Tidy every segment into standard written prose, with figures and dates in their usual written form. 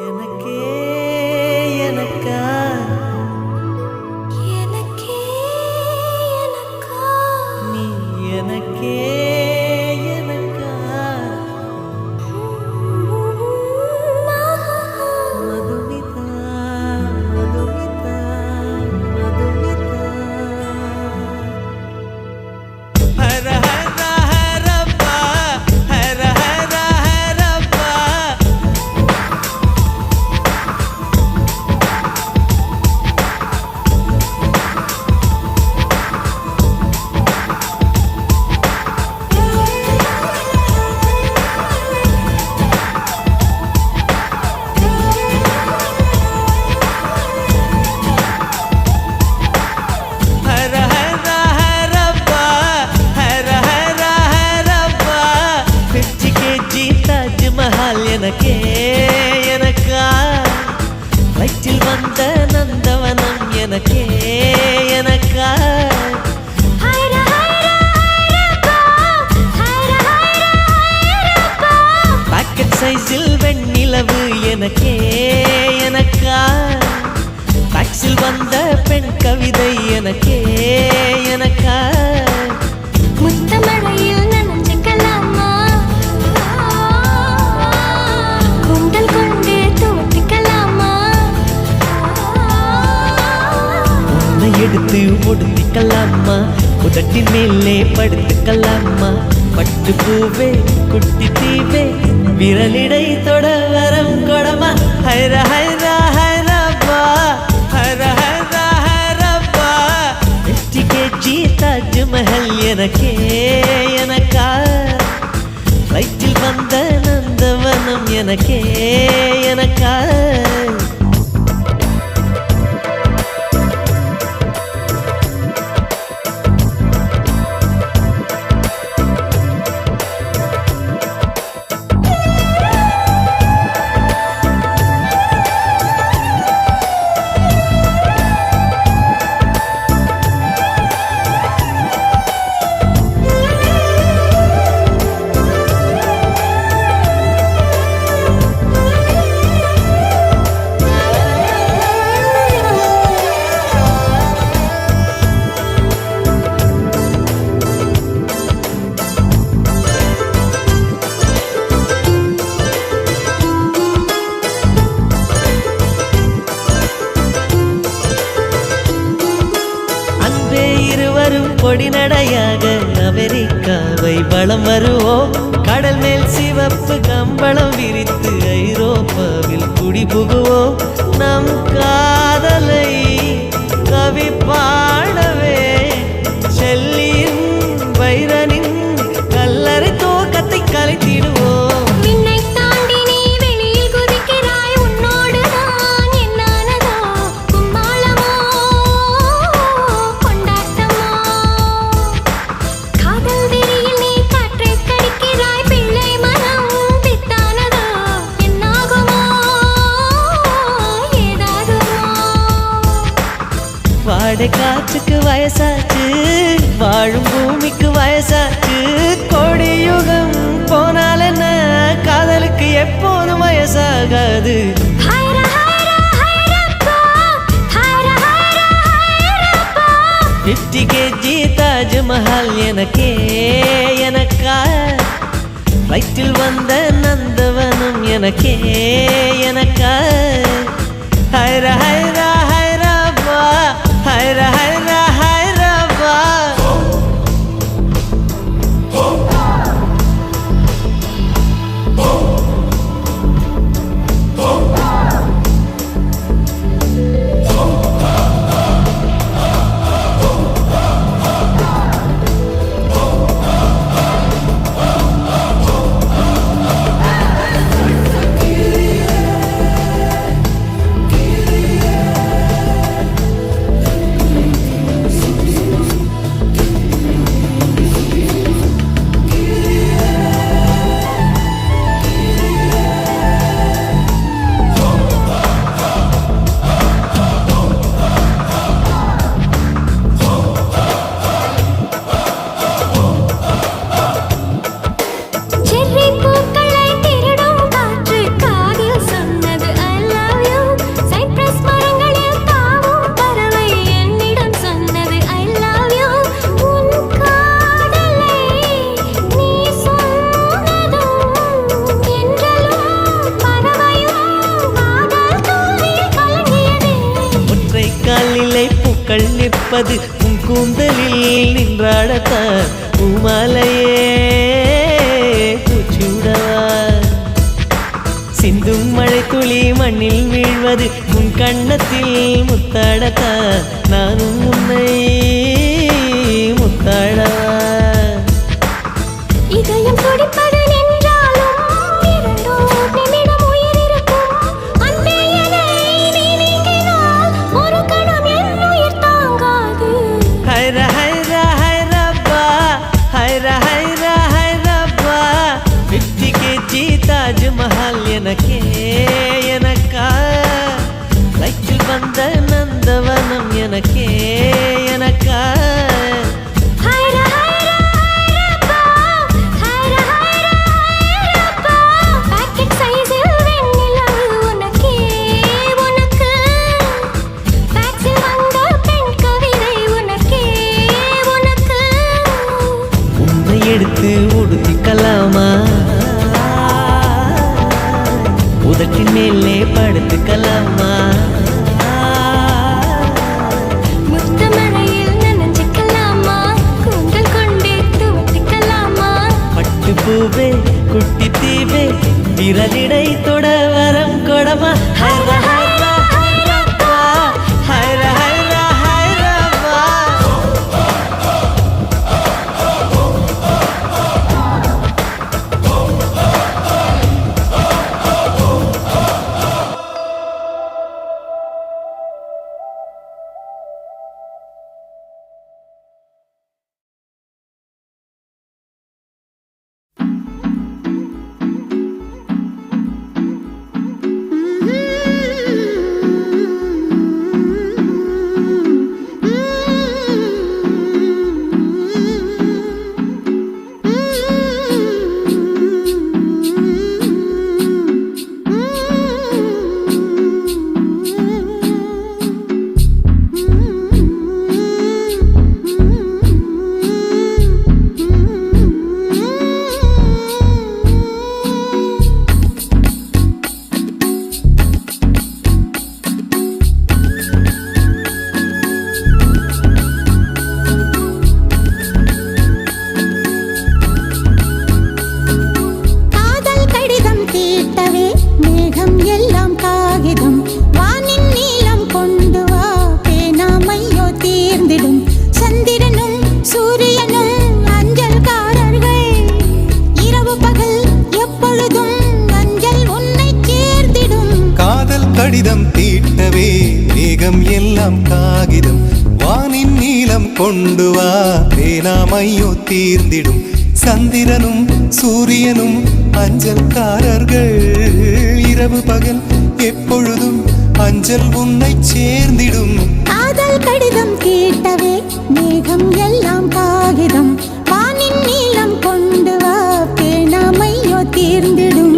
எனக்கே எனக்கா எனக்கே எனக்கா நீ எனக்கே எனக்கா மதுமிதா மதுமிதா மதுமிதா ஹர ஹர ஹரப்பா ஹர ஹர ஹரப்பா எனக்கே எனக்கா வயிற்றில் வந்த நந்தவனம் எனக்கே எனக்கா பாக்கெட் சைஸில் வெண்ணிலவு எனக்கே எனக்கா டாக்ஸில் வந்த பெண் கவிதை எனக்கே எனக்கா முத்தமழையில் நனைஞ்சுக்கலாமா குண்டல் கொண்டு தூத்திக்கலாமா உன்னை எடுத்து ஒடுத்திக்கலாமா உதட்டின் மேலே படுத்துக்கலாமா பட்டு பூவே குட்டி தீவே விரலிடை தொட வரம் கொடமா ஹைர ஹைர ஹைரப்பா ஹைர ஹைர ஹைரப்பா 50 kg தாஜ்மஹல் எனக்கே எனக்கா வயிற்றில் வந்த நந்தவனம் எனக்கே எனக்கா இருவரும் பொடி நடையாக அமெரிக்காவை வலம் வருவோம் கடல் மேல் சிவப்பு கம்பளம் விரித்து ஐரோப்பாவில் குடிபுகுவோம் நம் காதலை கவி பாடவே செல்லியின் வைரனின் கல்லறை தோக்கத்தை கலைத்திடுவோம் வாடை காற்றுக்கு வயசாச்சு வாழும் பூமிக்கு வயசாச்சு கோடி யுகம் போனால் என்ன காதலுக்கு எப்போதும் வயசாகாது 50 kg தாஜ்மஹல் எனக்கே எனக்கா வயிற்றில் வந்த நந்தவனம் எனக்கே எனக்கா ஹைர ஹைர ஹைரப்பா ஹைர ஹைர ஹைரப்பா பூக்கள் நிற்பது உன் கூந்தலில் நின்றாடத்தான் பூமாலையே பூச்சூடவா சிந்தும் மழை துளி மண்ணில் வீழ்வது உன் கண்ணத்தில் முத்தாடத்தான் நானும் உன்னை முத்தாடவா இதயம் துடிப்பது தாஜ்மஹல் உதட்டின் மேலே படுத்துக்கலாமா முத்தமழையில் நனைஞ்சிக்கலாமா கூந்தல் கொண்டே துவட்டிக்கலாமா பட்டு பூவே குட்டி தீவே விரலிடை தொட வரம் கொடமா ஹைர ஹைர ஹைரப்பா ஹைர ஹைர ஹைரப்பா கடிதம் தீட்டவே மேகம் எல்லாம் காகிதம் வானின் நீலம் கொண்டு வா பேனாமையோ தீர்ந்திடும் சந்திரனும் சூரியனும் அஞ்சல்காரர்கள் இரவு பகல் எப்பொழுதும் அஞ்சல் உன்னை சேர்ந்திடும் காதல் கடிதம் தீட்டவே மேகம் எல்லாம் காகிதம் வானின் நீலம் கொண்டு வா பேனாமையோ தீர்ந்திடும்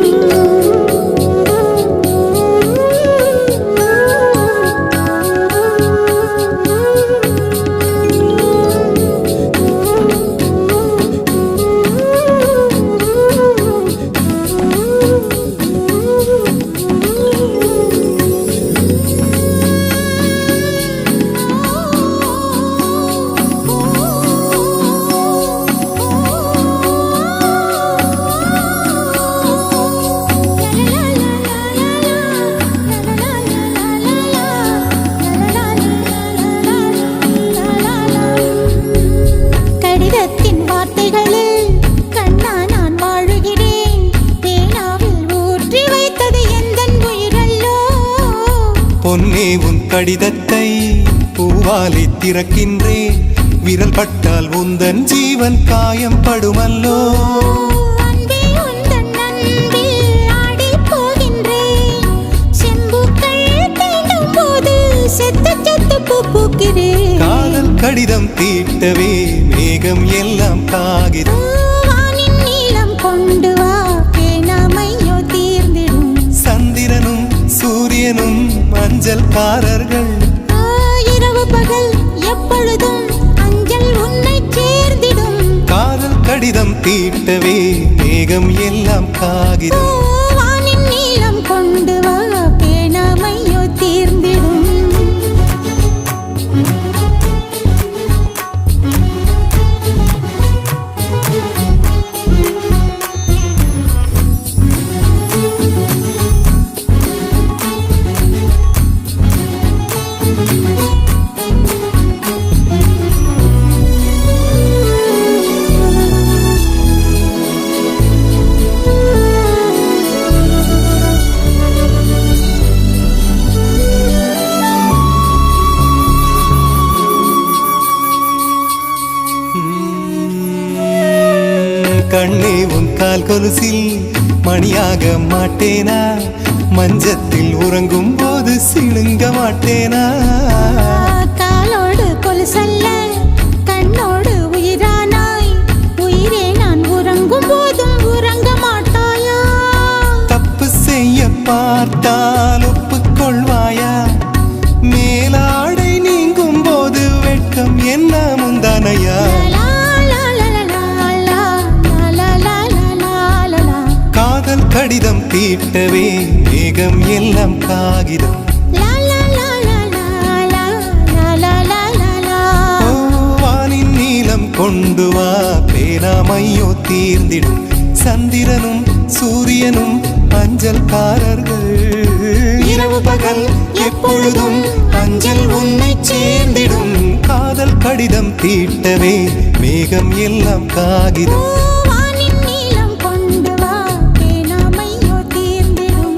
பொன்னே உன் கடிதத்தை பூவாலை திறக்கின்றேன் விரல் பட்டால் உந்தன் ஜீவன் காயம் படுமல்லோ காதல் கடிதம் தீட்டவே மேகம் எல்லாம் காகிதம் வானின் நீலம் கொண்டு வா பேனாமையோ தீர்ந்திடும் சந்திரனும் சூரியனும் அஞ்சல்காரர்கள் இரவு பகல் எப்பொழுதும் அஞ்சல் உன்னை சேர்ந்திடும் காதல் கடிதம் தீட்டவே மேகம் எல்லாம் காகிதம் வானின் நீலம் கொண்டு வா பேனாமையோ தீர்ந்திடும் கண்ணே உன் கால் கொலுசில் மணியாக மாட்டேனா மஞ்சத்தில் உறங்கும் போது சிணுங்க மாட்டேனா காலோடு கொலுசல்ல கண்ணோடு உயிரானாய் உயிரே நான் உறங்கும் போதும் உறங்க மாட்டாயா தப்பு செய்ய பார்த்தால் ஒப்புக்கொள்வாயா மேலாடை நீங்கும் போது வெட்கம் என்ன முந்தானையா காதல் கடிதம் தீட்டவே மேகம் எல்லாம் காகிதம். லா லா லா லா லா லா லா லா லா லா. ஓ, வானின் நீலம் கொண்டு வா பேராமையோ தீர்ந்திடும். சந்திரனும் சூரியனும் அஞ்சல்காரர்கள். இரவு பகல் எப்பொழுதும் அஞ்சல் உன்னை சேர்ந்திடும். காதல் கடிதம் தீட்டவே மேகம் எல்லாம் காகிதம். வானின் நீலம் கொண்டு வா பேராமையோ தீர்ந்திடும்.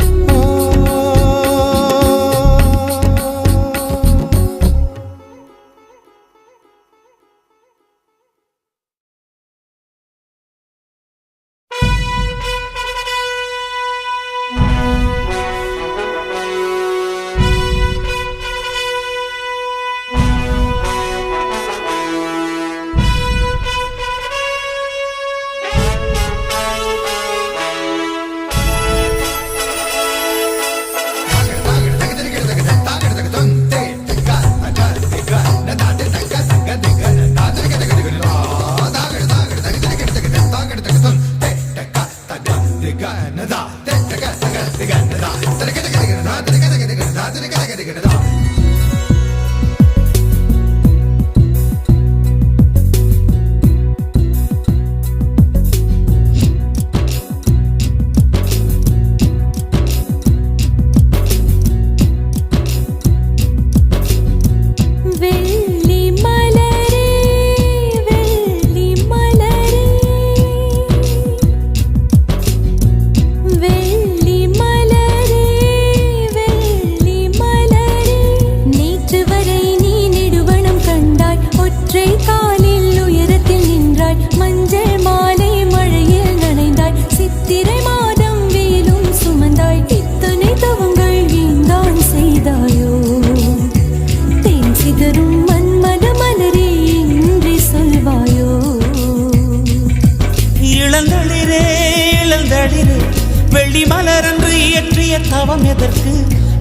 வெள்ளி மலரன்று இயற்றிய தவம் எதற்கு?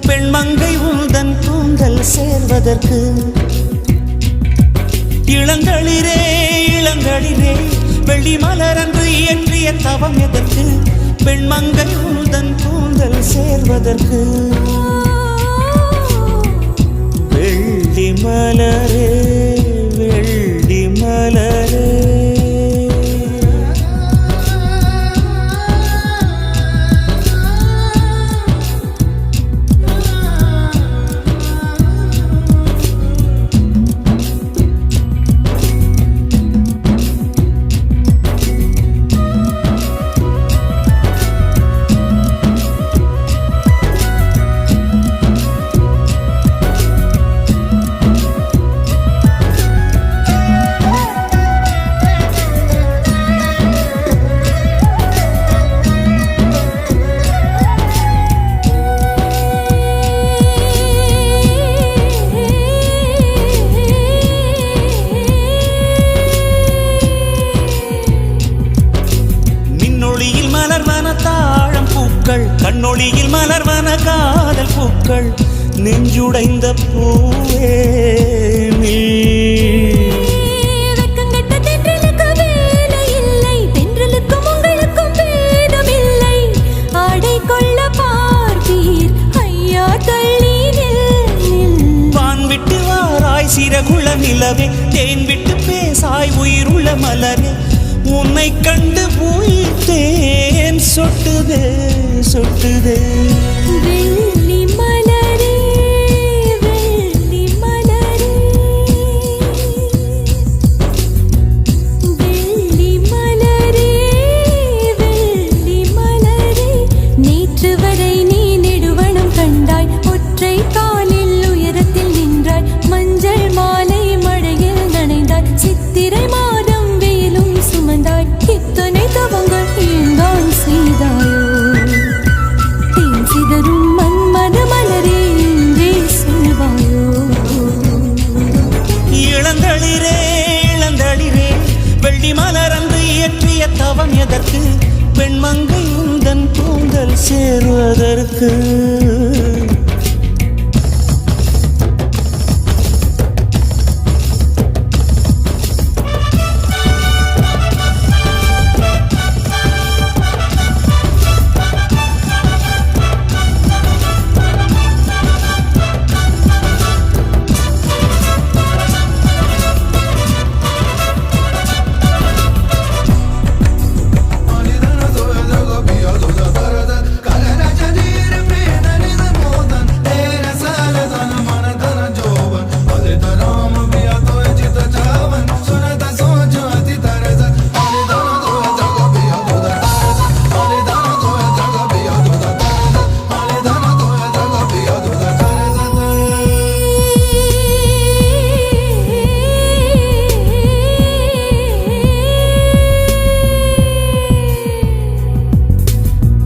பெண்மங்கை உந்தன் கூந்தல் சேர்வதற்கு. இளங்களிரே இளங்களிரே வெள்ளி மலரன்று இயற்றிய தவம் எதற்கு? பெண்மங்கை உந்தன் கூந்தல் சேர்வதற்கு. வெள்ளி மலரே வெள்ளி மலரே கண்ணொளியில் மலர்வன காதல் பூக்கள். நெஞ்சுடைந்த பூவே வெக்கங்கெட்ட தென்றலுக்கு வேலை இல்லை, தென்றலுக்கும் உங்களுக்கும் பேதமில்லை. ஆடை கொள்ள பார்ப்பீர் ஐயா தள்ளி நில். வான் விட்டு வாராய் சிறகுள்ள நிலவே, தேன் விட்டு பேசாய் உயிருள்ள மலரே. உன்னை கண்டு உயிர் தேன் சொட்டுதே சொட்டுதே. வெள்ளி மலரே வெள்ளி மலரே வெள்ளி மலரே வெள்ளி மலரே. நேற்று வரை நீ நெடுவனம் கண்டாய், ஒற்றை காலில் உயரத்தில் நின்றாய். மஞ்சள் மாலை மழையில் நனைந்தாய், சித்திரை மாதம் வெயிலும் சுமந்தாய். இத்தனை தவங்கள் ஏந்தான் செய்தாயோ? சிதறும் மன்மத மலரே என்றே சொல்வாயோ? இளந்தளிரே இளந்தளிரே வெள்ளி மலரன்று இயற்றிய தவம் எதற்கு? பெண்மங்கை உந்தன் கூந்தல் சேருவதற்கு.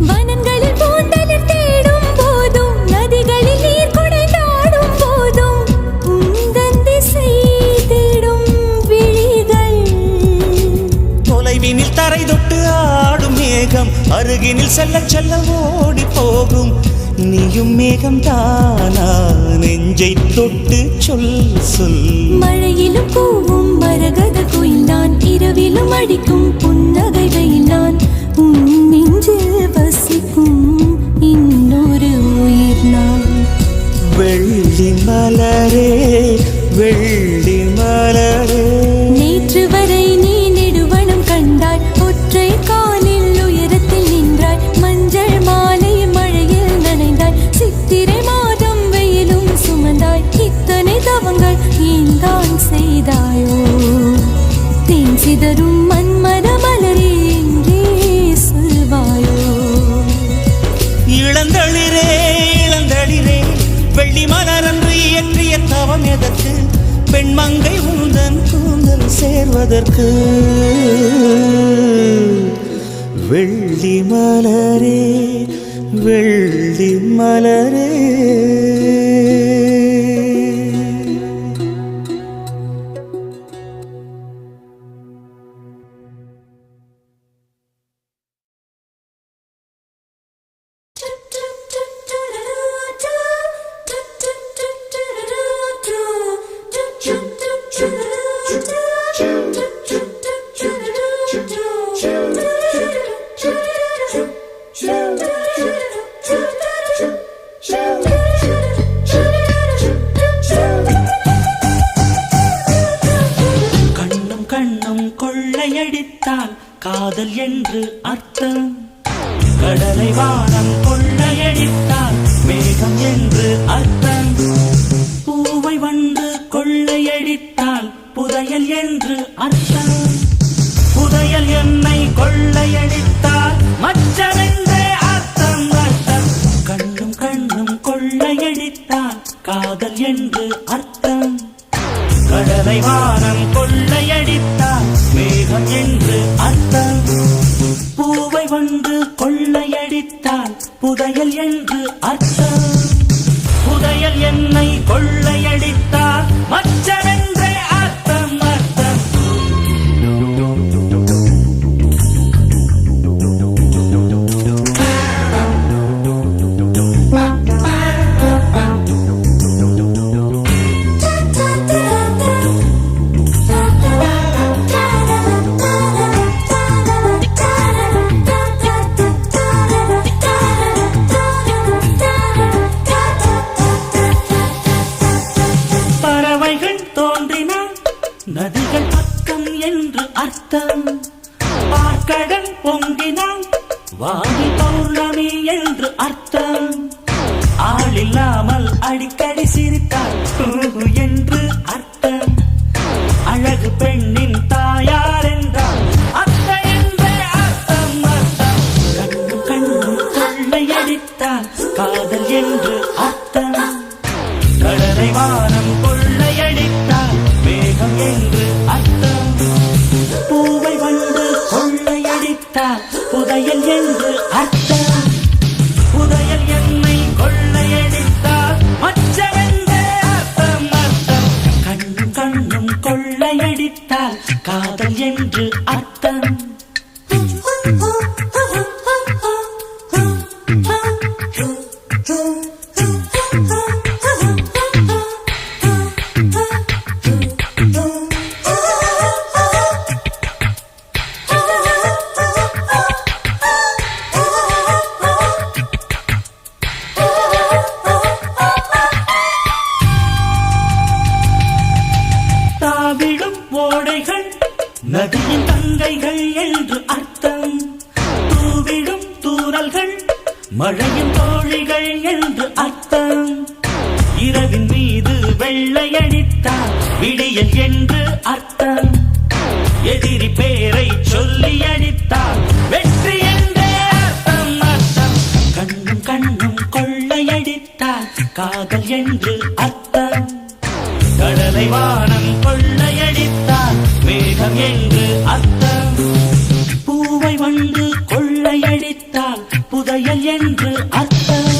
வனங்களில் பூந்தளிர் தேடும் போதும் நதிகளில் நீர் குடைந்தாடும் போதும் உந்தன் திசை தேடும் விழிகள். தொலைவினில் தரை தொட்டு ஆடும் மேகம் அருகினில் செல்ல செல்ல ஓடி போகும். நீயும் மேகம் தானா நெஞ்சை தொட்டு சொல் சொல். மழையிலும் கூவும் மரகத குயில் நான், இரவிலும் அடிக்கும் புன்னகை வெயில் நான், உன் நெஞ்சில் வசிக்கும் இன்னொரு உயிர் நான். வெள்ளி மலரே வெள்ளி மலரே, நேற்று வரை நீ நெடுவனம் கண்டாய், ஒற்றை காலில் உயரத்தில் நின்றாய், மஞ்சள் மாலை மழையில் நனைந்தாய், சித்திரை மாதம் வெயிலும் சுமந்தாய், இத்தனை தவங்கள் ஏன் தான் செய்தாயோ? தேன் சிதறும் மன்மத மலரே எங்கே சொல்வாயோ? இளந்தளிரே இளந்தளிரே, வெள்ளி மலரன்று இயற்றிய தவம் எதற்கு? பெண்மங்கை உந்தன் கூந்தல் சேர்வதற்கு. வெள்ளி மலரே வெள்ளி மலரே. கண்ணும் கண்ணும் கொள்ளையடித்தால் காதல் என்று அர்த்தம். கடலை வானம் கொள்ளையடித்தால் மேகம் என்று அர்த்தம். பூவை வந்து கொள்ளையடித்தால் புதையல் என்று அர்த்தம். புதையல் என்னை கொள்ளையடித்தால் மச்சமென்றே அர்த்தம் அர்த்தம். கண்ணும் கண்ணும் கொள்ளையடித்தால் காதல் என்று அர்த்தம். கடலை வானம் கொள்ளையடித்தால் மேகம் என்று அர்த்தம். பூவை வந்து கொள்ளையடித்தால் புதையல் என்று அர்த்தம். புதையல் என்னை கொள்ளையடித்தால் மச்சமென்றே அர்த்தம் அர்த்தம். நதிகள் பக்கம் என்று அர்த்தம். பார்க்கடல் பொங்கினால் வாங்கி பௌர்ணமி என்று அர்த்தம். ஆளில்லாமல் அடிக்கடி சிரித்தால் என்று அர்த்தம். அழகு பெண்ணின் தாயார் என்றால் அத்தை என்றே அர்த்தம் அர்த்தம். கண்ணும் கண்ணும் கொள்ளையடித்தால் காதல் என்று அர்த்தம். கடலை வானம் கொள்ளையடித்தால் மேகம் என்று அர்த்தம். பூவை வந்து கொள்ளையடித்தால் புதையல் என்று அர்த்தம். புதையல் என்னை கொள்ளையடித்தால் மச்சமென்றே அர்த்தம் அர்த்தம். கண்ணும் கண்ணும் கொள்ளையடித்தால் காதல் என்று அர்த்தம். நதியின் தங்கைகள் என்று அர்த்தம். தூவிடும் தூறல்கள் மழையின் தோழிகள் என்று அர்த்தம். இரவின் மீது வெள்ளையடித்தால் விடியல் என்று அர்த்தம். எதிரி பேரை சொல்லி அடித்தால் வெற்றி என்றே அர்த்தம் அர்த்தம். கண்ணும் கண்ணும் கொள்ளையடித்தால் காதல் என்று அர்த்தம். கடலை வானம் கொள்ளையடித்தால் மேகம் என்று அர்த்தம். பூவை வந்து கொள்ளையடித்தால் புதை காதல் என்று அர்த்தம்.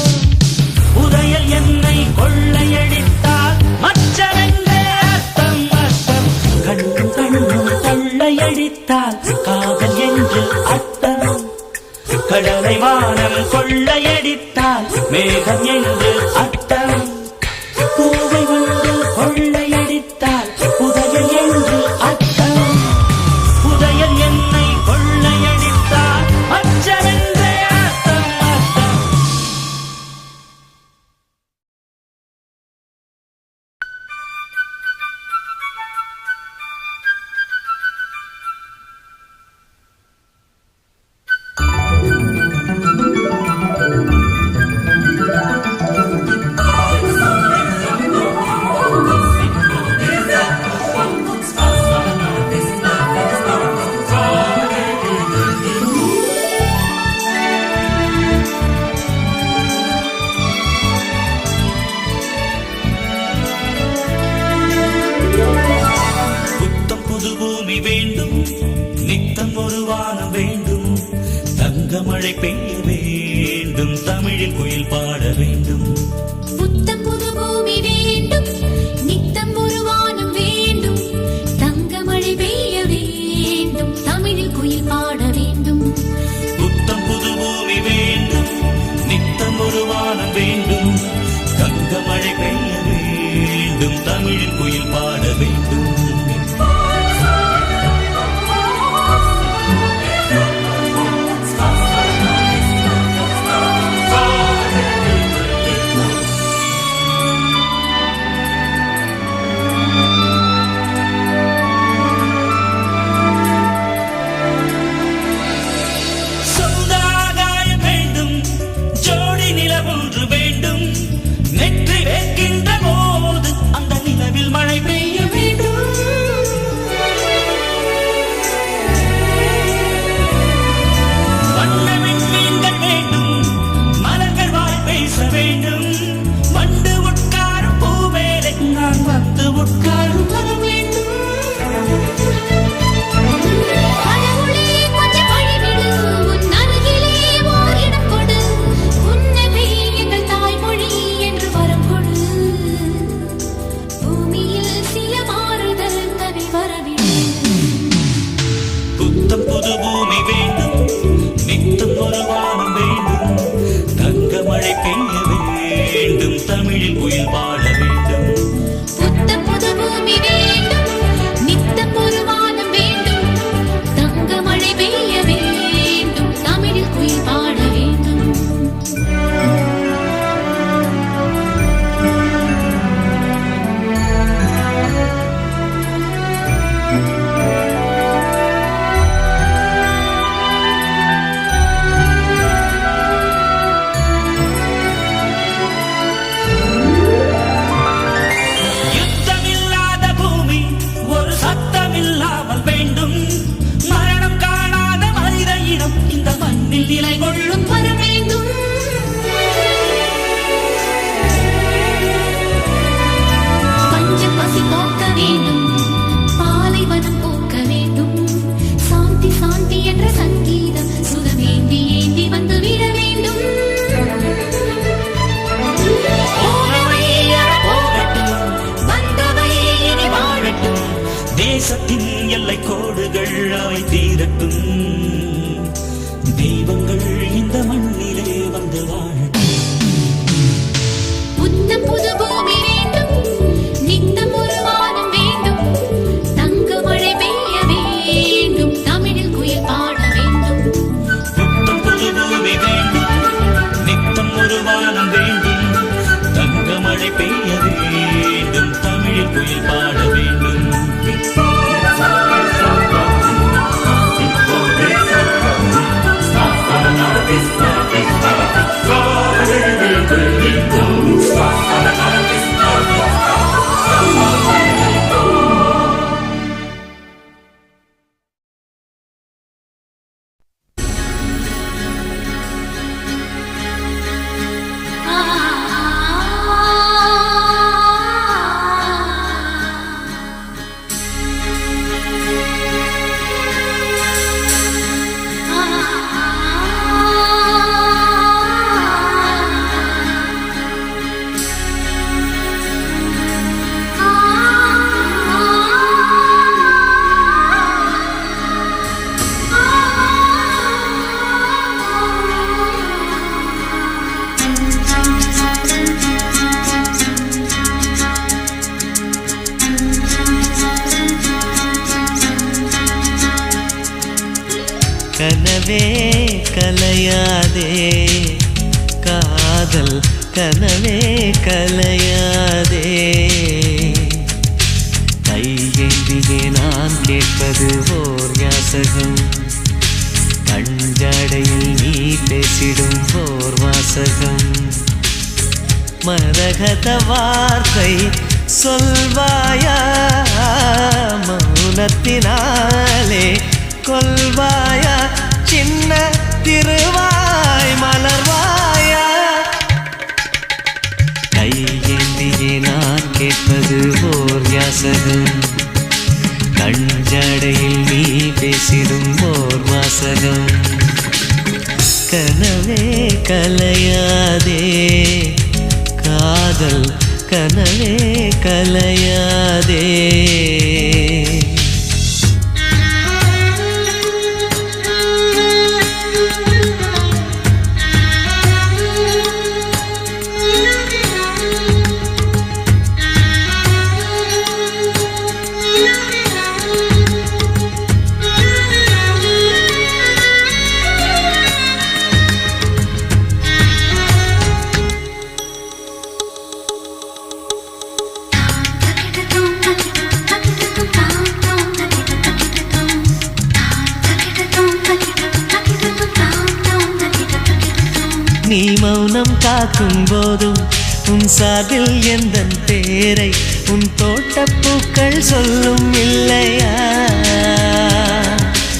புதையல் என்னை கொள்ளையடித்தால் மச்சமென்றே அர்த்தம் அர்த்தம். கண்ணும் கண்ணும் கொள்ளையடித்தால் காதல் என்று அர்த்தம். கடலை வானம் கொள்ளையடித்தால் மேகம் என்று அர்த்தம். பூவை வந்து கொள்ளையடித்தால் புதையல் என்று அர்த்தம். புதையல் என்னை கொள்ளையடித்தால் மச்சமென்றே அர்த்தம் அர்த்தம். புத்தம் புது பூமி வேண்டும், நித்தம் ஒரு வானம் வேண்டும், தங்கமழை பெய்ய வேண்டும், தமிழில் குயில் பாட வேண்டும். புத்தம் புது பூமி வேண்டும், நித்தம் ஒரு வானம் வேண்டும், தங்கமழை பெய்ய வேண்டும், தமிழில் குயில் பாட வேண்டும். புத்தம் புது பூமி வேண்டும், நித்தம் ஒரு வானம் வேண்டும், தங்கமழை பெய்ய வேண்டும், தமிழில் குயில் பாட வேண்டும். சொந்த ஆகாயம் வேண்டும், ஜோடி நிலவொன்று வேண்டும், நெற்றி வைக்கின்ற போது அந்த நிலவில் மழை பெய்ய வேண்டும். வண்ண விண்மீன்கள் வேண்டும், மலர்கள் வாய் பேச வேண்டும், வண்டு உட்காரும் பூவேலை நான் வந்து உட்காரும் வர வேண்டும். கடவுளே கொஞ்சம் வழிவிடு, உன் அருகிலே ஓரிடம் கொடு, புன்னகை எங்கள் தாய்மொழி என்று வரம் கொடு. பூமியில் சில மாறுதல் தனி வரவிடு. புத்தம் புது பூமி வேண்டும், நித்தம் ஒரு வானம் வேண்டும், தங்கமழை பெய்ய வேண்டும், தமிழில் குயில் பாட வேண்டும். புத்தம் புது பூமி வேண்டும், நித்தம் ஒரு வானம் வேண்டும், தங்கமழை பெய்ய வேண்டும், தமிழில் குயில் பாட வேண்டும். யுத்தமில்லாத பூமி ஒரு சத்தமில்லாமல் வேண்டும், மரணம் காணாத மனித இனம் இந்த மண்ணில் நிலை கொள்ளும் வர வேண்டும். பஞ்சம் பசி போக்க வேண்டும், பாலைவனம் போக்க வேண்டும், சாந்தி சாந்தி என்ற சங்கீதம் சுகம் ஏந்தி ஏந்தி வந்து விட வேண்டும். போனவை போகட்டும், வந்தவை இனி வாழட்டும், தேசத்தின் எல்லை கோடுகள் அவை தீரட்டும், தெய்வங்கள் இந்த மண்ணிலே வந்து வாழட்டும். புத்தம் புது பூமி வேண்டும், நித்தம் ஒரு வானம் வேண்டும், தங்கமழை பெய்ய வேண்டும், தமிழில் குயில் பாட வேண்டும். புத்தம் புது பூமி வேண்டும், நித்தம் ஒரு வானம் வேண்டும், தங்கமழை பெய்ய வேண்டும், தமிழில் குயில் பாட வேண்டும். கலையாதே காதல் கனவே கலையாதே கையேந்தியே நான் கேட்பது ஓர் யாசகம் கஞ்சாடையில் நீ பேசிடும் ஓர் வாசகம் மரகத வார்த்தை சொல்வாயா மௌனத்தினாலே கொல்வாயா சின்ன திருவாய் மலர்வாயா கையேந்தியே நான் கேட்பது ஓர் யாசகம் கஞ்சாடையில் நீ பேசிடும் ஓர் வாசகம் கனவே கலையாதே காதல் கனவே கலையாதே நீ மௌனம் காக்கும் போதும் உன் சார்பில் எந்தன் பேரை உன் தோட்டப்பூக்கள் சொல்லும் இல்லையா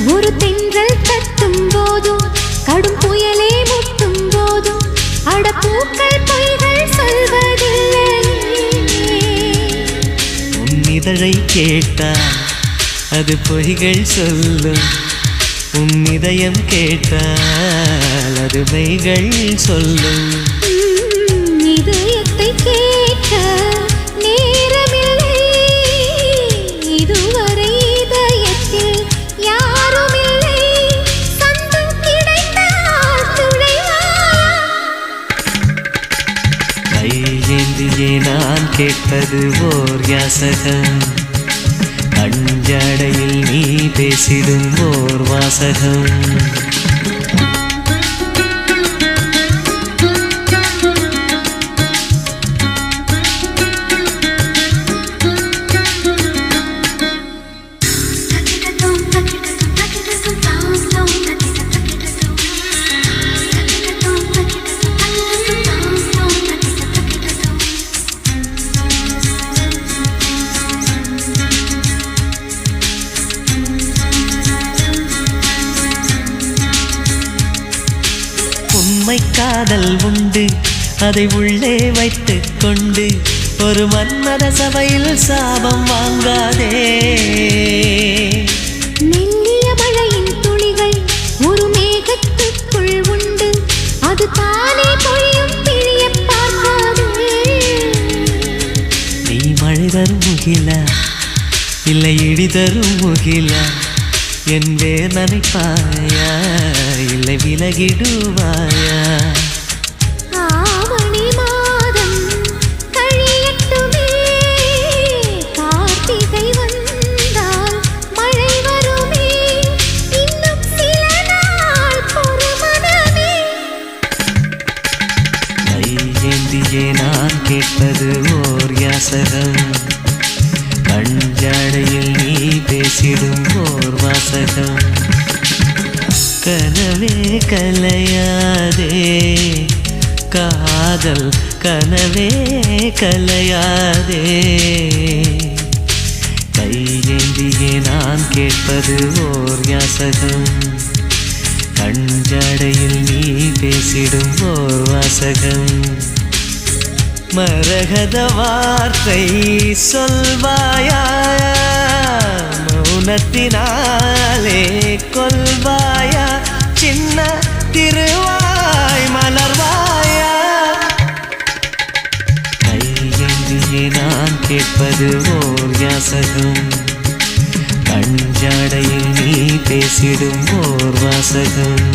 ஒரு தென்றல் தட்டும் போதும் கடும் புயலே முட்டும் போதும் அடப்பூக்கள் பொய்கள் சொல்வதில்லை உன் இதழை கேட்டால் அது பொய்கள் சொல்லும் உன் இதயம் கேட்டால் அது மெய்கள் சொல்லும் இதயத்தை கேட்க நேரமில்லை இதுவரை இதயத்தில் யாரும் இல்லை சந்தம் கிடைத்தால் துளைவாயா கையேந்தியே நான் கேட்பது ஓர் யாசகம் கஞ்சாடையில் நீ பேசிடும் ஓர் வாசகம் உண்மை காதல் உண்டு அதை உள்ளே வைத்துக் கொண்டு ஒரு மன்மத சபையில் சாபம் வாங்காதே மெல்லிய மழையின் துளிகள் ஒரு மேகத்துக்குள் உண்டு அது தானே பொழியும் பிழிய பார்க்காதே நீ மழை தரும் முகிலா இல்லை இடி தரும் முகிலா என் வேர் நனைப்பாயா இல்லை விலகிடுவாயா ஆவணி மாதம் கழியட்டுமே கார்த்திகை வந்தால் மழை வருமே இன்னும் சில நாள் பொறுமனமே கையேந்தியே நான் கேட்பது ஓர் யாசகம் கஞ்சாடையில் நீ பேசிடும் ஓர் வாசகம் கனவே கலையாதே காதல் கனவே கலையாதே கையேந்தியே நான் கேட்பது ஓர் யாசகம் கஞ்சாடையில் நீ பேசிடும் ஓர் வாசகம் மரகத வார்த்தை சொல்வாயா மௌனத்தினாலே கொல்வாயா சின்ன திருவாய் மலர்வாயா கையேந்தியே நான் கேட்பது ஓர் யாசகம் கஞ்சாடையில் நீ பேசிடும் ஓர் வாசகம்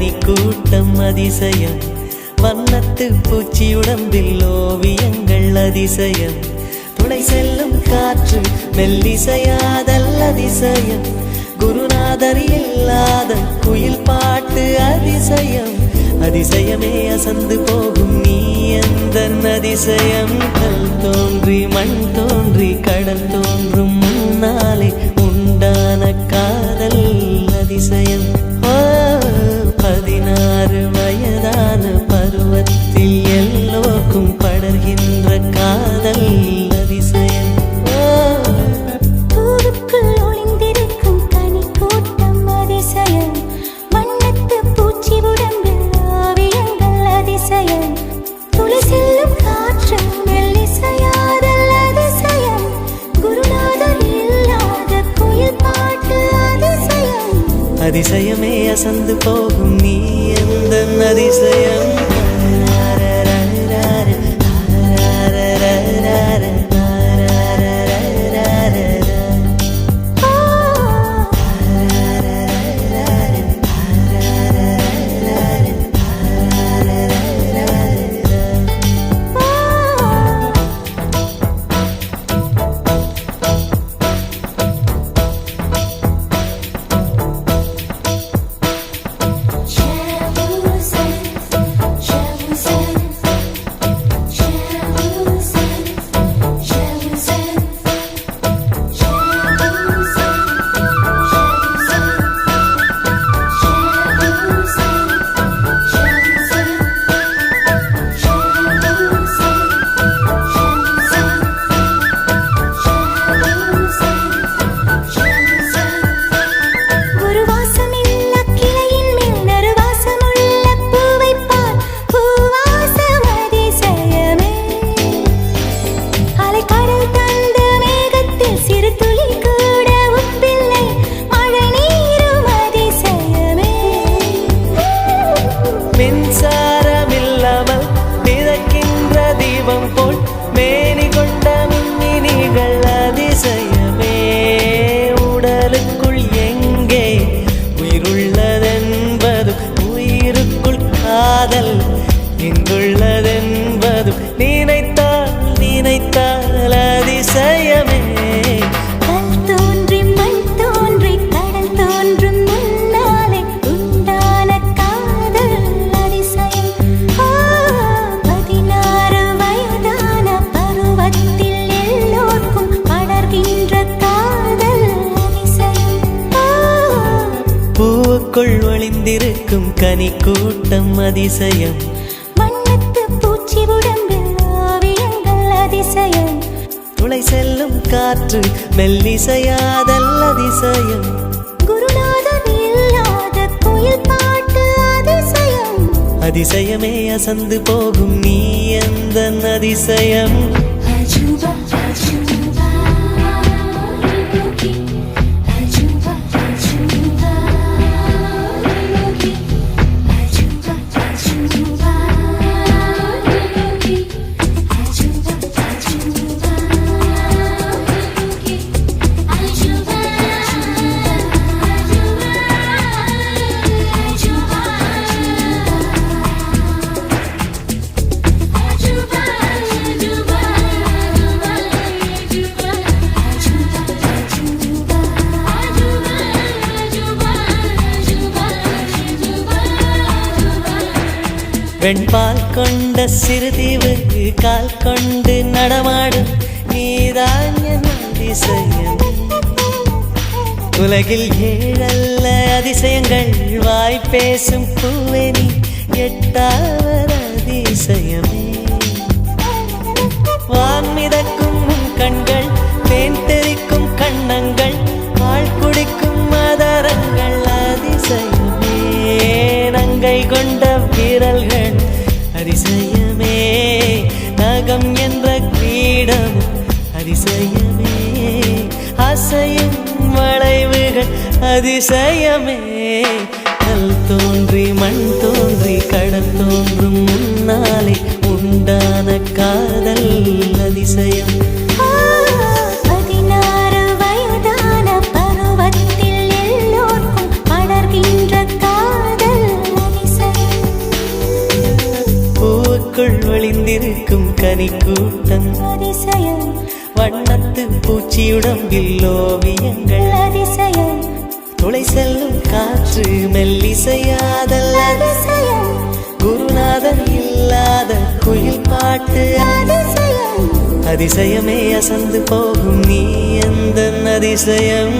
கனி கூட்டம் அதிசயம், வண்ணத்து பூச்சி உடம்பில் ஓவியங்கள் அதிசயம், துளை செல்லும் காற்று மெல்லிசையாதல் அதிசயம், குருநாதர் இல்லாத குயில் பாட்டு அதிசயம், அதிசயமே அசந்து போகும் நீ எந்தன் அதிசயம். கல் தோன்றி மண் தோன்றி கடல் தோன்றும் முன்னாலே உண்டான காதல் அதிசயம். 16 வயதான பருவத்தில் எல்லோருக்கும் படர்கின்ற காதல் அதிசயம். பூவுக்குள் ஒளிந்திருக்கும் கனி கூட்டம் அதிசயம், வண்ணத்து பூச்சி உடம்பில் ஓவியங்கள் அதிசயம், துளி செல்லும் காற்று மெல்லிசையாதல் அதிசயம், குருநாதர் இல்லாத குயில் பாட்டு அதிசயம், அதிசயமே அசந்து போகும் நீ எந்தன் அதிசயம். நினைத்தால் அதிசயமே. கல் தோன்றி மண் தோன்றி கடல் தோன்றும் முன்னாலே உண்டான காதல் அதிசயம். 16 வயதான பருவத்தில் எல்லோருக்கும் படர்கின்ற காதல் அதிசயம். பூவுக்குள் ஒளிந்திருக்கும் கனி கூட்டம் அதிசயம், வண்ணத்து பூச்சி உடம்பில் ஓவியங்கள் அதிசயம், துளை செல்லும் காற்று மெல்லிசையாதல் அதிசயம், குருநாதர் இல்லாத குயில் பாட்டு அதிசயம், அதிசயமே அசந்து போகும் நீ எந்தன் அதிசயம். அஜூபா அஜூபா யோகி, அஜூபா அஜூபா யோகி, அஜூபா அஜூபா யோகி, அஜூபா அஜூபா யோகி, அஜூபா வெண்பால் கொண்ட சிறுதீவு கால் கொண்டு நடமாடும் நீதான் என் அதிசயம். உலகில் 7 அதிசயங்கள் வாய் பேசும் பூவே நீ 8வது அதிசயமே. வான் மிதக்கும் கண்கள், தேன் தெறிக்கும் கண்ணங்கள், பால் குடிக்கும் மதரங்கள் அதிசயமே. நங்கை கொண்ட விரல்கள் அதிசயமே, நகம் என்ற கிரீடம் அதிசயமே, அசையும் வளைவுகள் அதிசயமே. கல் தோன்றி மண் தோன்றி கடல் தோன்றும் முன்னாலே உண்டான காதல் அதிசயம். 16 வயதான பருவத்தில் எல்லோருக்கும் படர்கின்ற காதல் அதிசயம். பூங்கனி கூட்டம் அதிசயம் வண்ணத்து பூச்சியுடம்பில் ஓவியங்கள் அதிசயம் துளை செல்லும் காற்று மெல்லிசையாதல் அதிசயம் குருநாதன் இல்லாத குயில் பாட்டு அதிசயம் அதிசயமே அசந்து போகும் நீ எந்த அதிசயம்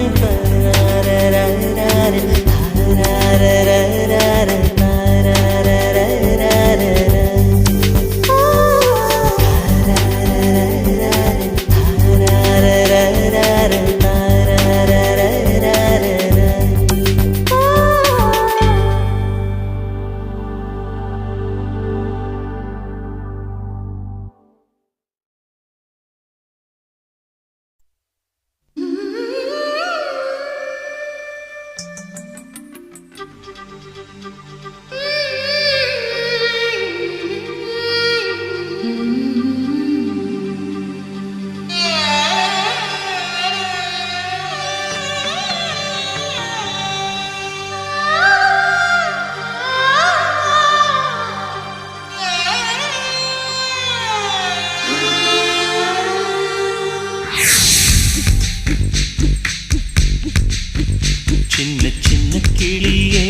சின்ன சின்ன கிளியே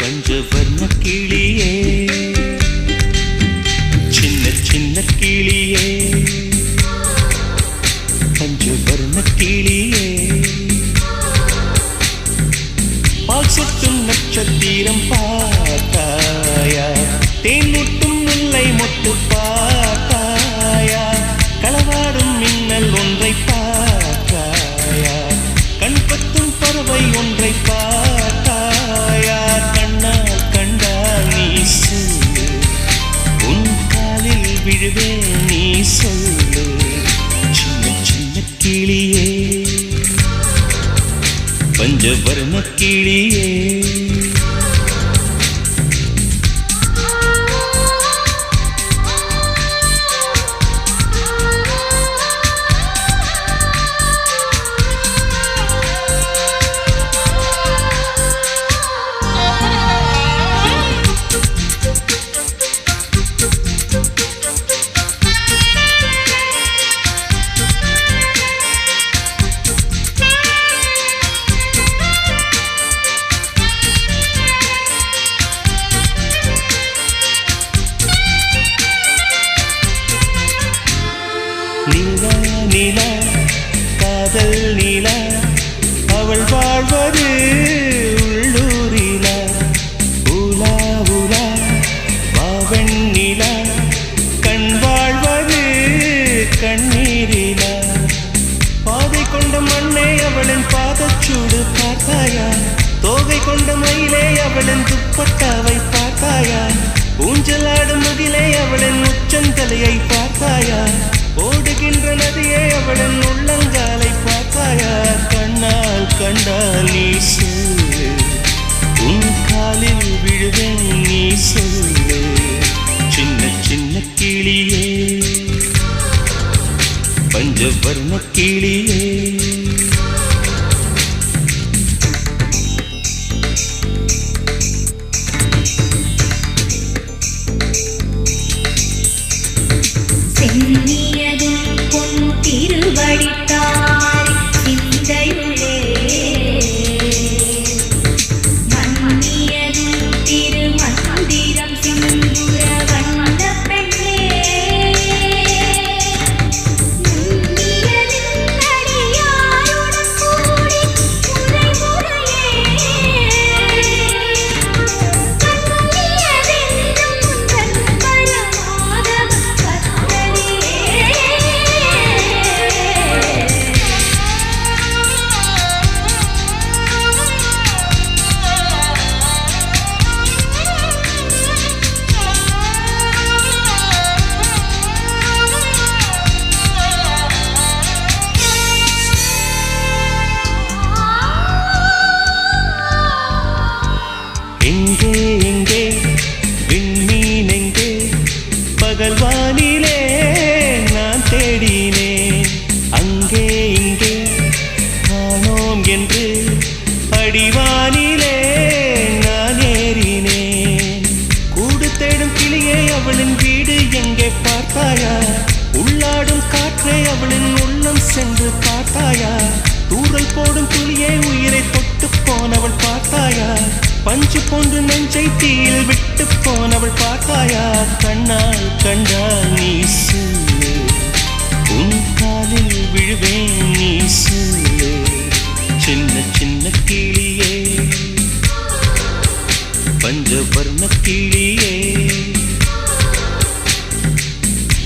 பஞ்சவர்ண கிளியே சின்ன சின்ன கிளியே பஞ்சவர்ண கிளியே பால் சொட்டும் நட்சத்திரம் பார்த்தாயா தேன் முட்டும் முல்லை மொட்டு பார்த்தாயா களவாடும் மின்னல் ஒன்றை பார்த்தாயா கண் பத்தும் பறவை ஒன்றை பார்த்தாயா கண்ணால் கண்டால் நீ சொல்லு உன் காலில் விழுவேன் நீ சொல்லு சின்ன சின்ன கிளியே பஞ்சவர்ண கிளியே நீலா நீலா காதல் நீலா அவள் வாழ்வது உள்ளூரிலா ஊலா ஊலா வாவன் நீலா கண் வாழ்வது கண்ணீரிலா பாதை கொண்ட மண்ணே அவளின் பாதச்சூடு பார்த்தாயா தோகை கொண்ட மயிலே அவளின் துப்பட்டாவை பார்த்தாயா ஊஞ்சலாடும் முகிலே அவளின் உச்சந்தலையை பார்த்தாயா ஓடுகின்ற நதியே அவளின் உள்ளங்காலை பார்த்தாயா கண்ணால் கண்டால் நீ சொல்லு உன் காலில் விழுவேன் நீ சொல்லு சின்ன சின்ன கிளியே பஞ்சவர்ண கிளியே சென்னியதும் பொன் திருவடித்தாய் சிந்தையுளே மன்னியதும் திருமந்திரம் சிந்துர வந்த பெண்ணே நுண்ணியதும் நடியாய் தூரல் போடும் துளியே உயிரை தொட்டு போனவள் பார்த்தாயா பஞ்சு போன்று நெஞ்சை தீயில் விட்டு போனவள் பார்த்தாயா கண்ணால் கண்டால் நீ சொல்லு உன் காலில் விழுவேன் நீ சொல்லு சின்ன சின்ன கிளியே பஞ்சவர்ண கிளியே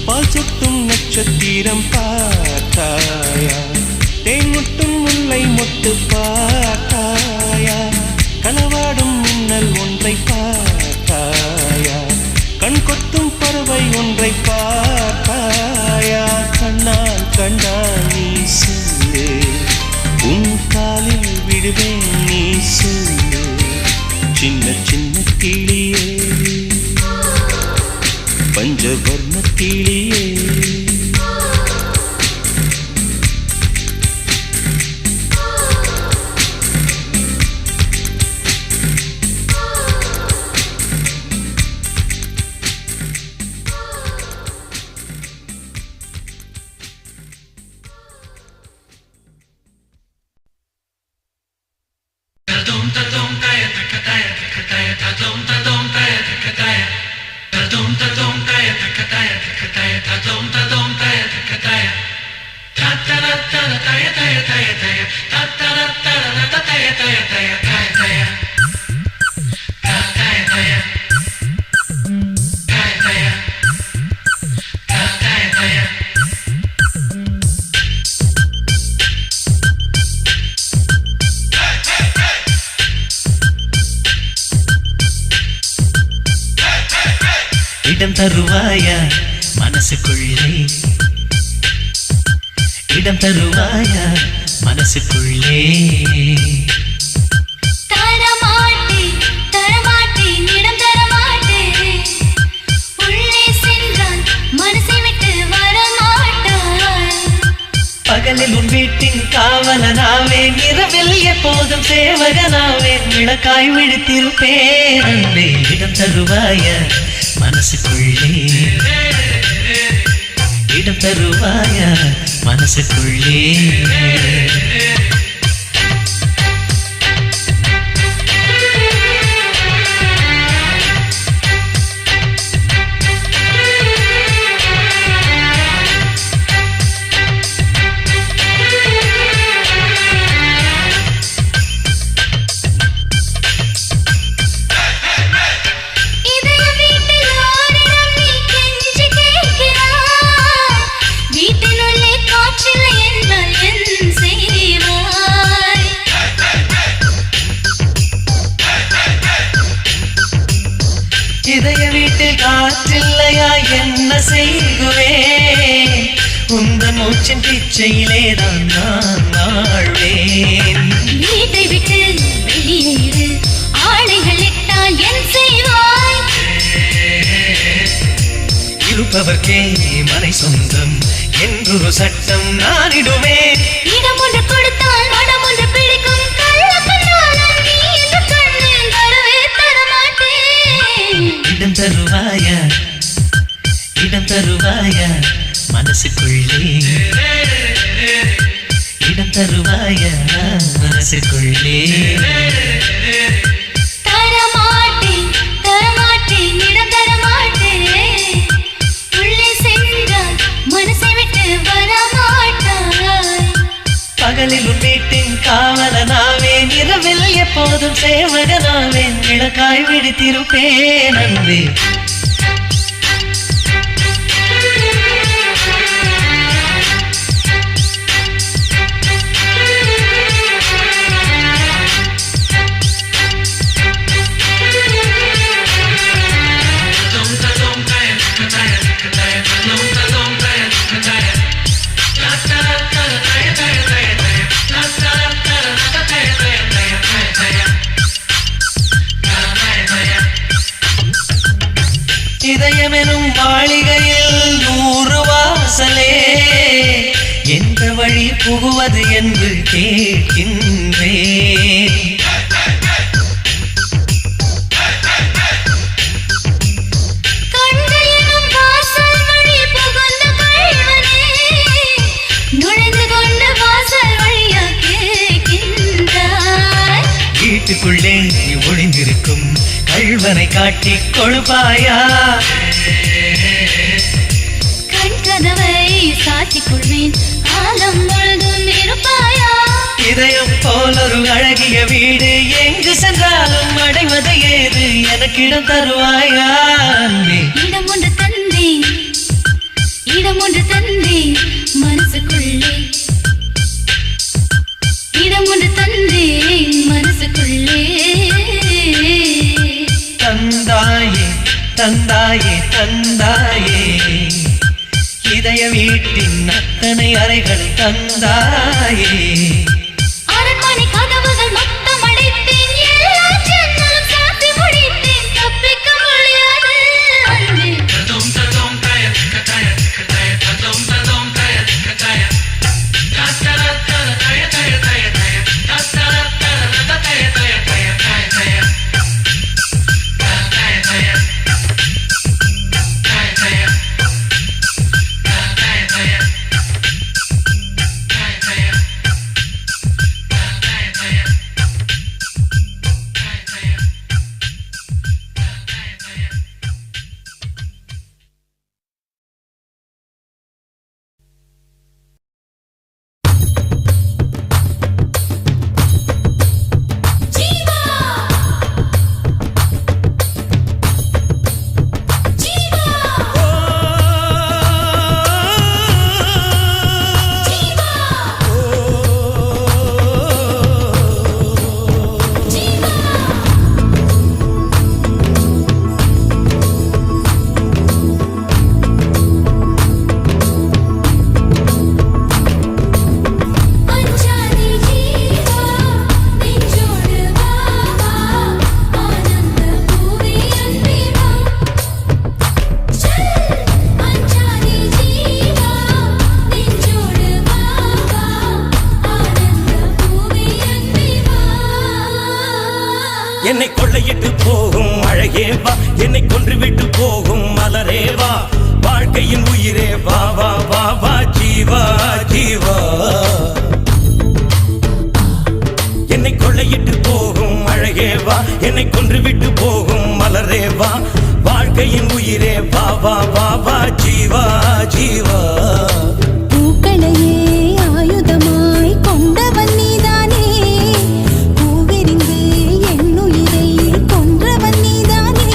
பால் சொட்டும் நட்சத்திரம் பார்த்தாயா தேன் முட்டும் முல்லை மொட்டு பார்த்தாயா களவாடும் மின்னல் ஒன்றை பார்த்தாயா கண் கொத்தும் பறவை ஒன்றை பார்த்தாயா கண்ணால் கண்டால் நீ சொல்லு உன் காலில் விடுவேன் நீ சொல்லு சின்ன சின்ன கிளியே பஞ்சவர்ண கிளியே இடம் தருவாயா மனசுக்குள்ளே இடம் தருவாயா மனசுக்குள்ளே தரமாட்டேன் தரமாட்டேன் இடம் தரமாட்டேன் உள்ளே சென்றால் மனசை விட்டு வரமாட்டாய் பகலில் உன் வீட்டின் காவலனாவேன் இரவில் எப்போதும் சேவகனாவேன் விளக்காய் விழித்திருப்பேன் அன்பே இடம் தருவாயா மனசுக்குள்ளே இடம் தருவாயா மனசுக்குள்ளே இதய வீட்டில் காற்றில்லையா என்ன செய்குவேன் உந்தன் மூச்சின் பிச்சையிலேதான் நான் வாழ்வேன் வீட்டை விட்டு வெளியேறு ஆடைகள் இட்டால் என் செய்வாய் இருப்பவர்க்கே மனை சொந்தம் என்றொரு சட்டம் நானிடுவேன் இடம் ஒன்று கொடுத்தால் மனம் ஒன்று பிடிக்கும் இடம் தருவாயா இடம் தருவாயா மனசுக்குள்ளே இடம் தருவாயா மனசுக்குள்ளே தரமாட்டேன் தரமாட்டேன் இடம் தரமாட்டேன் உள்ளே சென்றால் மனசை விட்டு வரமாட்டாய் பகலில் உன் வீட்டின் காவலனாவேன் இரவில் எப்போதும் சேவகனாவேன் விளக்காய் விழித்திருப்பேன் அன்பே இதயமெனும் மாளிகையில் 100 வாசலே எந்த வழி புகுவது என்று கேட்கின்றேன் நுழைந்து கொண்டு வாசல் வழியா வீட்டுக்குள்ளே ஒளிந்திருக்கும் கள்வனை காட்டி கொழுப்பாயா கண் கதவை சாத்திக் கொள்வேன் காலம் முழுதும் இருப்பாயா இதயம் போல் ஒரு அழகிய வீடு எங்கு சென்றாலும் அடைவது ஏது எனக்கிடம் தருவாயா அன்பே? இடம் ஒன்று தந்தேன் இடம் ஒன்று தந்தேன் மனசுக்குள்ளே இடம் ஒன்று தந்தேன் மனசுக்குள்ளே தந்தாயே தந்தாயே தந்தாயே இதய வீட்டின் அத்தனை அறைகளை தந்தாயே அரண்மனை கதவுகள் மொத்தம் அடைத்தேன் எல்லா ஜன்னலும் சாத்தி முடித்தேன் தப்பிக்க முடியாது அன்பே. ஜீவா ஜீவா ஜீவா ஜீவா அஞ்சாதே ஜீவா நெஞ்சோடு வா வா ஆனந்த பூவே அன்பே வா செல் அஞ்சாதே ஜீவா நெஞ்சோடு வா வா ஆனந்த பூவே அன்பே வா என்னை கொள்ளையிட்டு போகும் அழகே வா என்னை கொன்றுவிட்டு போகும் மலரே வா வாழ்க்கையின் உயிரே வா வா வா வா ஜீவா ஜீவா என்னை கொள்ளையிட்டு போகும் அழகே வா என்னை கொன்றுவிட்டு போகும் மலரே வா வாழ்க்கையின் உயிரே வா வா வா வா ஜீவா ஜீவா பூக்களையே ஆயுதமாய் கொண்டவன் நீதானே பூவெறிந்து என்னுயிரை கொன்றவன் நீதானே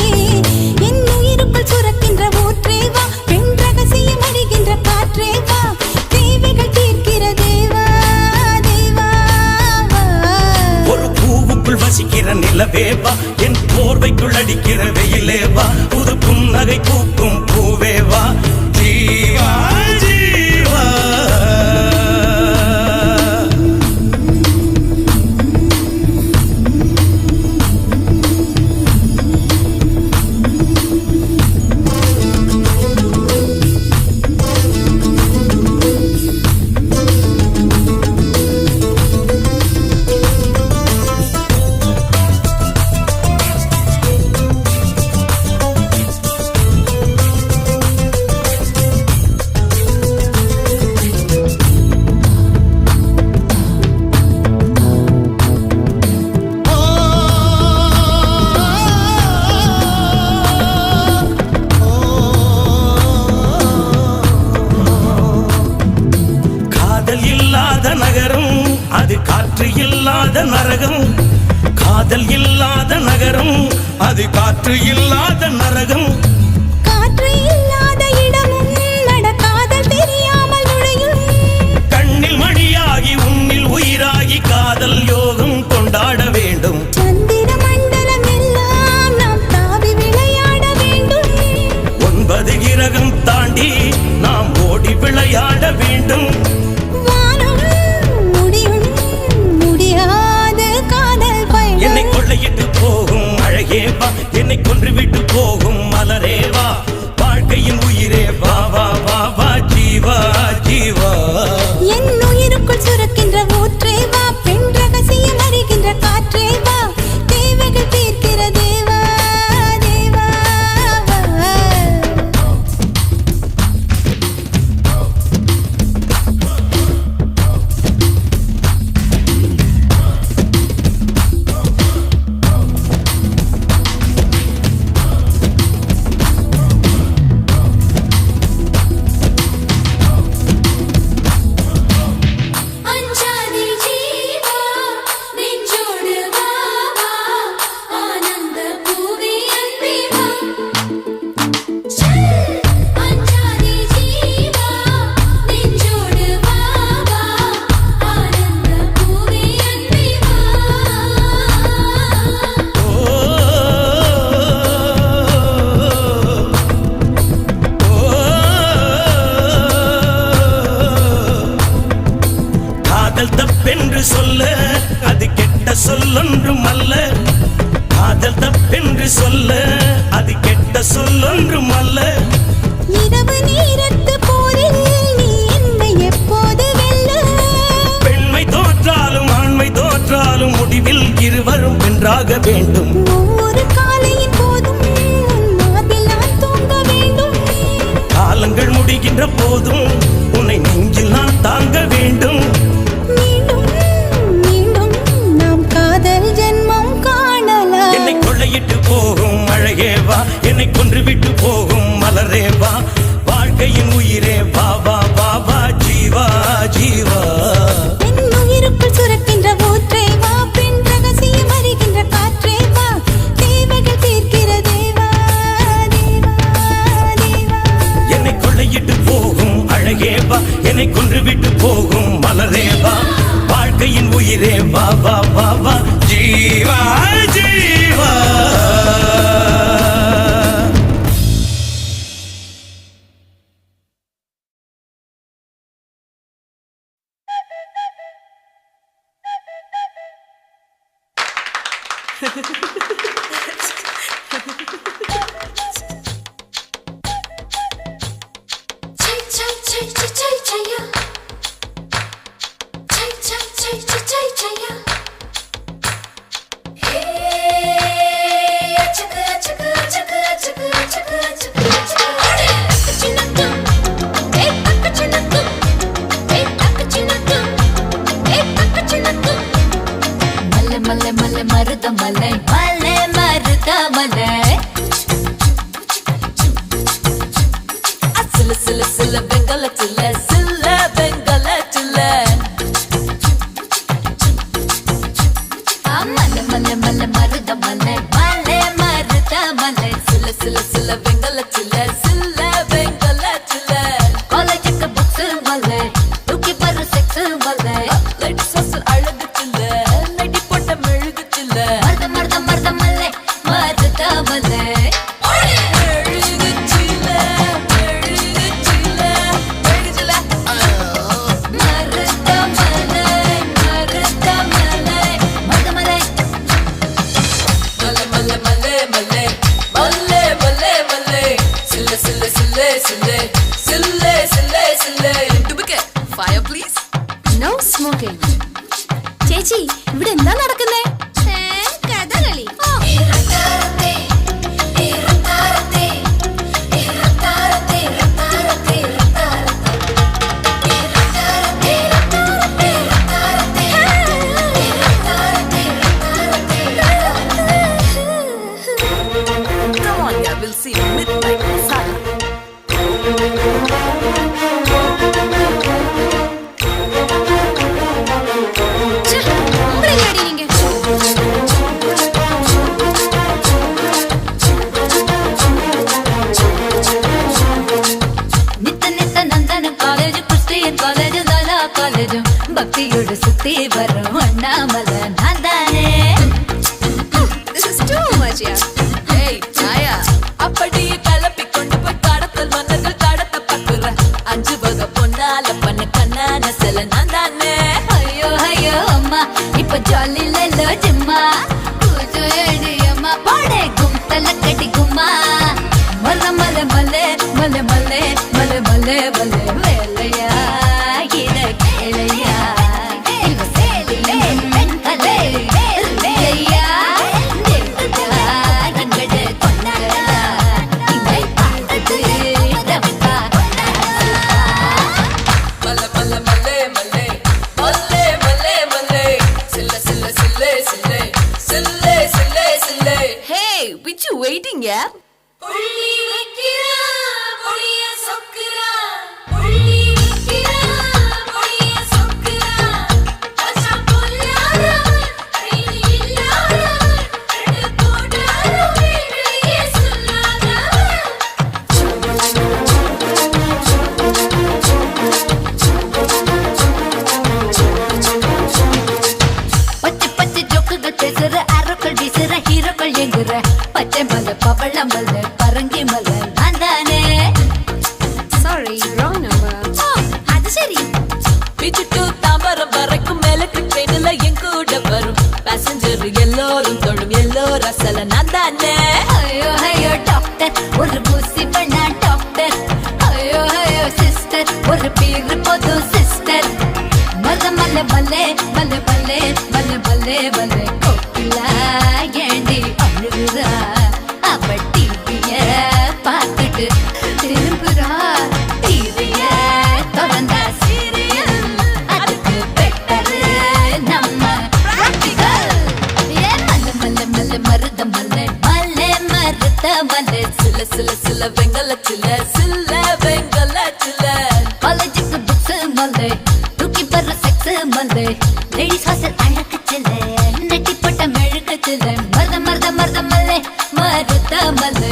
என் உயிருக்குள் சுரக்கின்ற ஊற்றே வா பெண் ரகசியம் அறிகின்ற காற்றே வா தேவைகள் தீர்க்கிற தேவா தேவா ஒரு பூவுக்குள் வசிக்கிற நிலவே வா என் போர்வைக்குள் அடிக்கிற வெயிலே வா புது புன்னகை பூக்கும் பூவே வா ஜீவா ஜீவா காதல் இல்லாத நகரம் அது காற்று இல்லாத நரகம் காதல் இல்லாத நகரம் அது காற்று இல்லாத நரகம் காற்று இல்லாத இடமும் நடக்காதல் தெரியாமல் நுழையும் கண்ணில் மணியாகி உன்னில் உயிராகி காதல் யோகம் கொண்டாட வேண்டும் சந்திர மண்டலம் எல்லாம் நாம் தாவி விளையாட வேண்டும் 9 கிரகம் தாண்டி நாம் ஓடி விளையாட வேண்டும் வானம் முடியும் முடியாத காதல் என்னை பயணம் கொள்ளையிட்டு போகும் அழகே வா என்னை கொன்றுவிட்டு போகும் மலரே வா வாழ்க்கையின் உயிரே வா வா வா வா ஜீவா ஜீவா என் உயிருக்குள் சுரக்கின்ற ஊற்றே வா பெண் ரகசியம் அறிகின்ற காற்றே வா தேவைகள் தீர்க்கிற தேவா தேவா தப்பென்று சொல்ல அது கெட்ட சொல்லொன்றும் அல்ல. காதல் தப்பென்று சொல்ல அது கெட்ட சொல்லொன்றும் அல்ல. இரவு நேரத்து போரில் நீ என்னை எப்போது வெல்ல? பெண்மை தோற்றாலும் ஆண்மை தோற்றாலும் முடிவில் இருவரும் வென்றாக வேண்டும். ஒவ்வொரு காலையின் போதும் உன் மார்பில் நான் தூங்க வேண்டும். காலங்கள் முடிகின்ற போதும் உன்னை நெஞ்சில் நான் தாங்க வேண்டும். மீண்டும் மீண்டும் நாம் காதல் ஜென்மம் காணலாம். என்னை கொள்ளையிட்டு போகும் அழகே வா, என்னை கொன்று விட்டு போகும் மலரே வா, வாழ்க்கையின் உயிரே வா வா வா வா ஜீவா ஜீவா. என் உயிருக்குள் சுரக்கின்ற ஊற்றே வா, பெண் ரகசியம் அறிகின்ற காற்றே வா, தேவைகள் தீர்க்கிற தேவா தேவா தேவா. என்னை கொள்ளையிட்டு போகும் அழகே வா, என்னை கொன்று விட்டு போகும் மலரே வா, வாழ்க்கையின் உயிரே வா வா வா வா ஜீவா ஜீவா. ചേച്ചി ഇവിടെ എന്താ നടക്കുന്നേ? Kathakali. Come on, yeah, we'll see midnight masala. பக்தியோடு சுத்தி வரும் அண்ணாமலை நான் தானே. This is too much, yeah. Hey, Naya. அப்படியே கலப்பி கொண்டு போய் கடத்தல் மன்னர்கள் கடத்த பக்குற 5 வகை பொன்னால பண்ண கண்ணான சில நான் தானே. ஐயோ ஐயோ அம்மா இப்ப ஜாலில ஜிம்மா பூஜோ அம்மா பாடே கும்தல கட்டி கும்மா மல்ல மல்ல மல்லே மல்ல மல்லே மல்ல மல்லே மல்லே வேலையா இத கேளையா இவ சேலிலே பெண்களே வேலையா தேவதா கண்கட கொண்டாடா இவை பாடது ரவா மல்ல மல்ல மல்லே மல்லே மல்லே மல்லே மல்லே சில்ல சில்ல சில்லே சில்லே சில்லே சில்லே சில்லே. Hey, which you waiting, yeah? புள்ளி வைக்கிறா பொளிய சொக்குறா புள்ளி வைக்கிறா பொளிய சொக்குறா அச்சா பொல்லாதவன் அறிவு இல்லாதவன் ரெண்டு போடாதவன் வெளியே சொல்லாதவன். பச்சை பச்சை ஜோக்குகள் பேசுற அரோக்கள் வீசுற ஹீரோக்கள் எங்குற பச்சை மலை பவள மலை பரங்கி மலை நான் தானே. Sorry, wrong number. அது சரி. பிச்சுட்டு தாம்பரம் வரைக்கும் மேலக்கு ட்ரெயின் சில நான் தானே. ஐயோ ஐயோ டாக்டர் ஒரு ஊசி பண்ணா டாக்டர். ஐயோ ஐயோ சிஸ்டர் ஒரு பேரு போது சிஸ்டர். மல்ல மல்ல மல்லே மல்ல மல்லே மல்ல மல்லே மல்லே கோகிலா ஏண்டி அழுகுறா? அவ டிவிய பார்த்துட்டு திரும்புறா. டிவிய திறந்தா சீரியல், அதுக்கு பெட்டரு நம்ம practical. ஏ மல்ல மல்ல மல்ல மருத மல்ல மல்ல மருத மல்ல சில சில சில வெங்கல சில சில வெங்கல சில காலேஜுக்கு புக்ஸ் மல்ல தூக்கி பர்ற செக்ஸ் மல்ல லேடிஸ் ஹாஸ்டல் அழகு சில நெட்டி போட்ட மெழுகு சில மருத மருத மருத மல்ல மருத மல்ல